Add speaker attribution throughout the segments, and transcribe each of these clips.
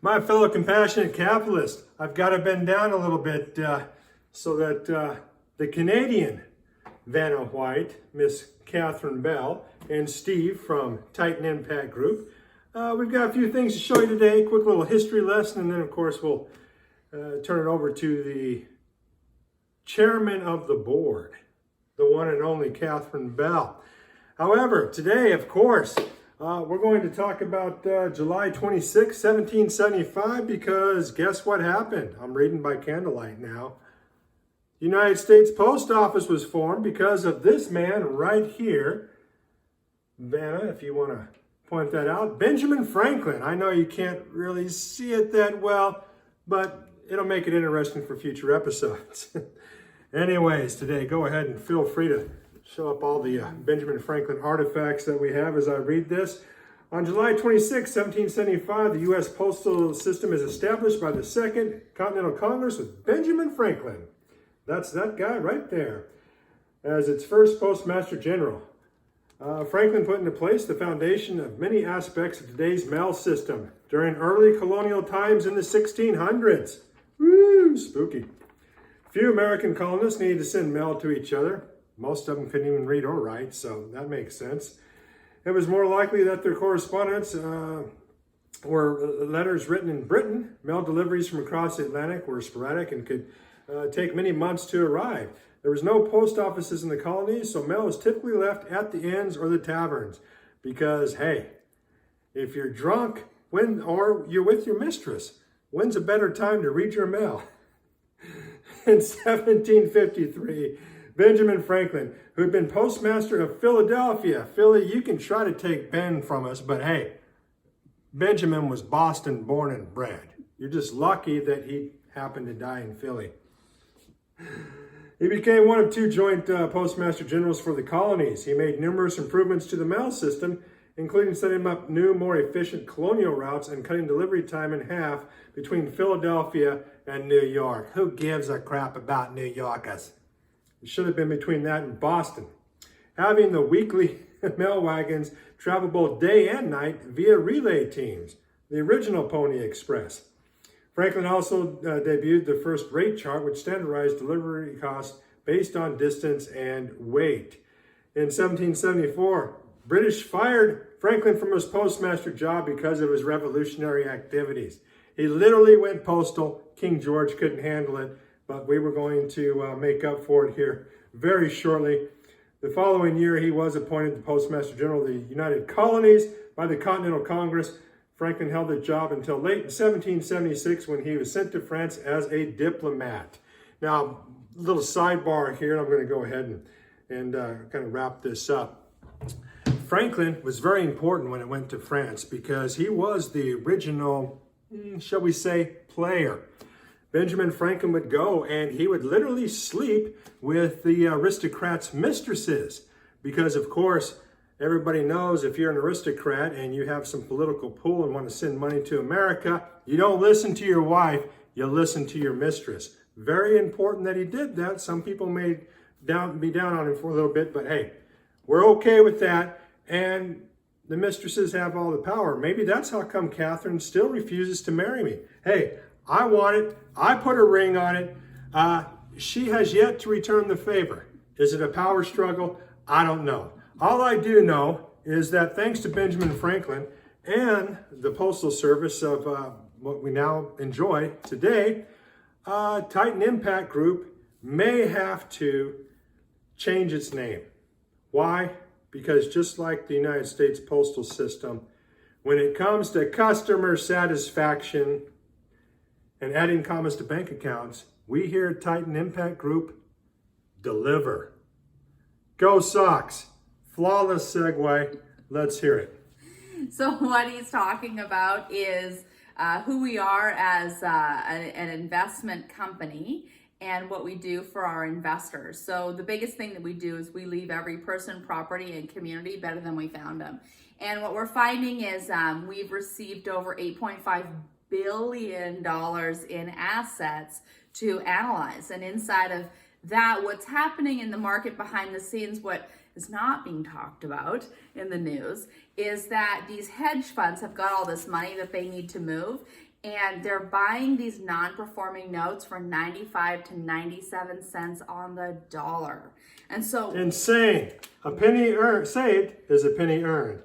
Speaker 1: My fellow compassionate capitalist, I've got to bend down a little bit so that the Canadian Vanna White, Miss Katherine Bell, and Steve from Titan Impact Group, we've got a few things to show you today. Quick little history lesson, and then of course we'll turn it over to the chairman of the board, the one and only Katherine Bell. However, today, of course, we're going to talk about July 26, 1775, because guess what happened? I'm reading by candlelight now. The United States Post Office was formed because of this man right here. Vanna, if you want to point that out. Benjamin Franklin. I know you can't really see it that well, but it'll make it interesting for future episodes. Anyways, today, go ahead and feel free to show up all the Benjamin Franklin artifacts that we have as I read this. On July 26, 1775, the U.S. postal system is established by the Second Continental Congress with Benjamin Franklin. That's that guy right there as its first Postmaster General. Franklin put into place the foundation of many aspects of today's mail system during early colonial times in the 1600s. Woo, spooky. Few American colonists needed to send mail to each other. Most of them couldn't even read or write, so that makes sense. It was more likely that their correspondence were letters written in Britain. Mail deliveries from across the Atlantic were sporadic and could take many months to arrive. There was no post offices in the colonies, so mail was typically left at the inns or the taverns. Because, hey, if you're drunk or you're with your mistress, when's a better time to read your mail? In 1753, Benjamin Franklin, who had been postmaster of Philadelphia. Philly, you can try to take Ben from us, but hey, Benjamin was Boston born and bred. You're just lucky that he happened to die in Philly. He became one of two joint postmaster generals for the colonies. He made numerous improvements to the mail system, including setting up new, more efficient colonial routes and cutting delivery time in half between Philadelphia and New York. Who gives a crap about New Yorkers? It should have been between that and Boston. Having the weekly mail wagons travel both day and night via relay teams, the original Pony Express. Franklin also debuted the first rate chart, which standardized delivery costs based on distance and weight. In 1774, British fired Franklin from his postmaster job because of his revolutionary activities. He literally went postal. King George couldn't handle it, but we were going to make up for it here very shortly. The following year, he was appointed the Postmaster General of the United Colonies by the Continental Congress. Franklin held the job until late in 1776 when he was sent to France as a diplomat. Now, a little sidebar here, and I'm going to go ahead and kind of wrap this up. Franklin was very important when it went to France because he was the original, shall we say, player. Benjamin Franklin would go and he would literally sleep with the aristocrats' mistresses because, of course, everybody knows if you're an aristocrat and you have some political pull and want to send money to America, you don't listen to your wife, you listen to your mistress. Very important that he did that. Some people may be down on him for a little bit, but hey, we're okay with that. And the mistresses have all the power. Maybe that's how come Katherine still refuses to marry me. Hey, I want it. I put a ring on it. She has yet to return the favor. Is it a power struggle? I don't know. All I do know is that thanks to Benjamin Franklin and the Postal Service of what we now enjoy today, Titan Impact Group may have to change its name. Why? Because just like the United States postal system, when it comes to customer satisfaction and adding commas to bank accounts, we here at Titan Impact Group deliver. Go Sox! Flawless segue. Let's hear it.
Speaker 2: So what he's talking about is who we are as an investment company and what we do for our investors. So the biggest thing that we do is we leave every person, property, and community better than we found them. And what we're finding is we've received over $8.5 billion in assets to analyze. And inside of that, what's happening in the market behind the scenes, what is not being talked about in the news, is that these hedge funds have got all this money that they need to move, and they're buying these non-performing notes for 95 to 97 cents on the dollar. And so
Speaker 1: insane. A penny saved is a penny earned.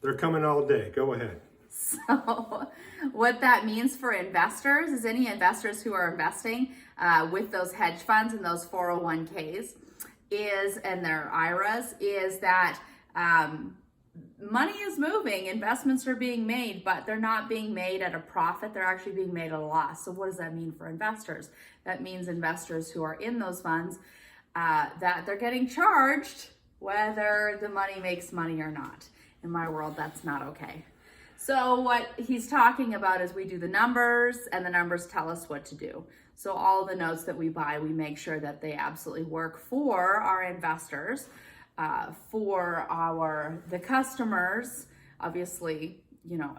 Speaker 1: They're coming all day. Go ahead.
Speaker 2: So what that means for investors is any investors who are investing with those hedge funds and those 401ks and their IRAs is that money is moving, investments are being made, but they're not being made at a profit. They're actually being made at a loss. So what does that mean for investors? That means investors who are in those funds that they're getting charged whether the money makes money or not. In my world, that's not okay. So what he's talking about is we do the numbers and the numbers tell us what to do. So all the notes that we buy, we make sure that they absolutely work for our investors, for the customers, obviously,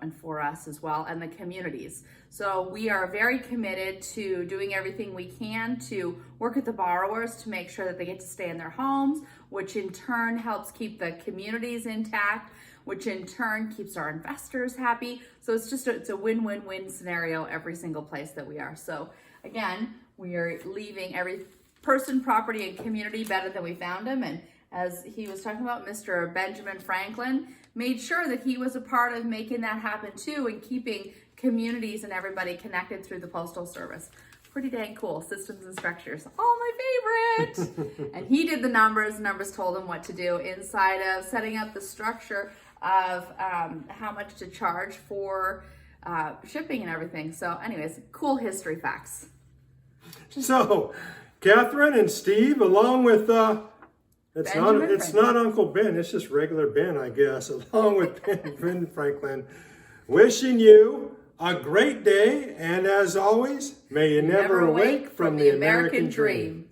Speaker 2: and for us as well, and the communities. So we are very committed to doing everything we can to work with the borrowers to make sure that they get to stay in their homes, which in turn helps keep the communities intact, which in turn keeps our investors happy. So it's a win-win-win scenario every single place that we are. So again, we are leaving every person, property, and community better than we found them. And as he was talking about, Mr. Benjamin Franklin made sure that he was a part of making that happen too, and keeping communities and everybody connected through the Postal Service. Pretty dang cool. Systems and structures, all my favorite. And he did the numbers. Numbers told him what to do inside of setting up the structure of how much to charge for shipping and everything. So anyways, cool history facts.
Speaker 1: So, Katherine and Steve, along with it's not Uncle Ben, it's just regular Ben, I guess, along with Ben Franklin, wishing you a great day, and as always, may you never awake from the American dream.